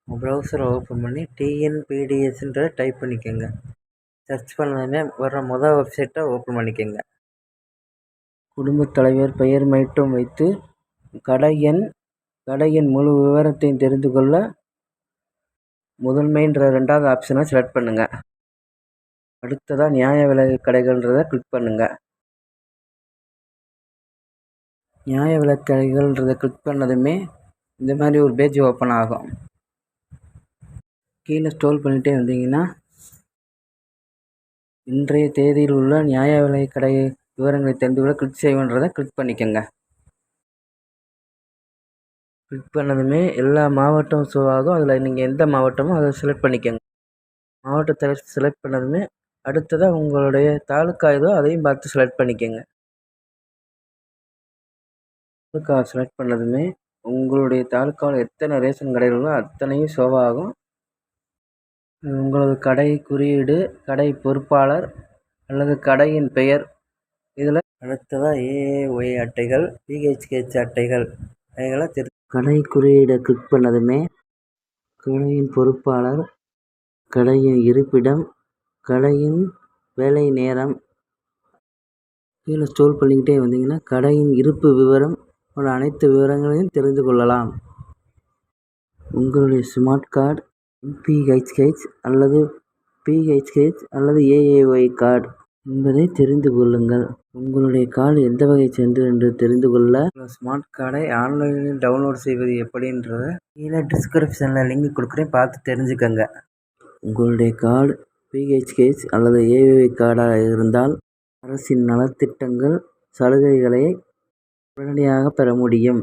ப்ரௌசரை open பண்ணி டிஎன்பிடிஎஸ்ன்றதை type பண்ணிக்கோங்க. Search பண்ணதுமே வர்ற மொதல் வெப்சைட்டை ஓப்பன் பண்ணிக்கோங்க. குடும்பத் தலைவர் பெயர் மட்டும் வைத்து கடையின் முழு விவரத்தையும் தெரிந்து கொள்ள முதன்மைன்ற 2வது ஆப்ஷனை செலக்ட் பண்ணுங்கள். அடுத்ததாக நியாய விலை கடைகள்ன்றதை கிளிக் பண்ணுங்கள். நியாய விலை கடைகள்ன்றதை கிளிக் பண்ணதுமே இந்த மாதிரி ஒரு பேஜ் ஓப்பன் ஆகும். கீழே ஸ்க்ரோல் பண்ணிகிட்டே வந்தீங்கன்னா இன்றைய தேதியில் உள்ள நியாய விலை கடை விவரங்களை தெரிந்து கொள்ள கிளிக் செய்வோன்றதை கிளிக் பண்ணிக்கோங்க. கிளிக் பண்ணதுமே எல்லா மாவட்டம் ஷோ ஆகும். அதில் நீங்கள் எந்த மாவட்டமோ அதை செலக்ட் பண்ணிக்கோங்க. மாவட்டத்தை செலக்ட் பண்ணதுமே அடுத்ததாக உங்களுடைய தாலுக்கா ஏதோ அதையும் பார்த்து செலக்ட் பண்ணிக்கோங்க. தாலுக்கா செலக்ட் பண்ணதுமே உங்களுடைய தாலுக்காவில் எத்தனை ரேஷன் கடைகளோ அத்தனையும் ஷோ ஆகும். உங்களது கடை குறியீடு, கடை பொறுப்பாளர் அல்லது கடையின் பெயர் இதில் அடுத்ததாக ஏஏஒய் அட்டைகள், பிஹெச்கேஹெச் அட்டைகள் அவைகளை கடை குறியீடை கிளிக் பண்ணதுமே கடையின் பொறுப்பாளர், கடையின் இருப்பிடம், கடையின் வேலை நேரம் கீழே ஸ்க்ரோல் பண்ணிக்கிட்டே வந்தீங்கன்னா கடையின் இருப்பு விவரம் போன்ற அனைத்து விவரங்களையும் தெரிந்து கொள்ளலாம். உங்களுடைய ஸ்மார்ட் கார்டு எம்பிஹெச்கேஹெச் அல்லது பிஹெச்கேஹெச் அல்லது ஏஏஒய் கார்டு என்பதை தெரிந்து கொள்ளுங்கள். உங்களுடைய கார்டு எந்த வகையை சேர்ந்தது என்று தெரிந்து கொள்ள ஸ்மார்ட் கார்டை ஆன்லைனில் டவுன்லோட் செய்வது எப்படின்றத கீழே டிஸ்கிரிப்ஷனில் லிங்க் கொடுக்குறேன், பார்த்து தெரிஞ்சுக்கங்க. உங்களுடைய கார்டு பிஹெச்கேஹெச் அல்லது ஏஏஒய் கார்டாக இருந்தால் அரசின் நலத்திட்டங்கள், சலுகைகளை உடனடியாக பெற முடியும்.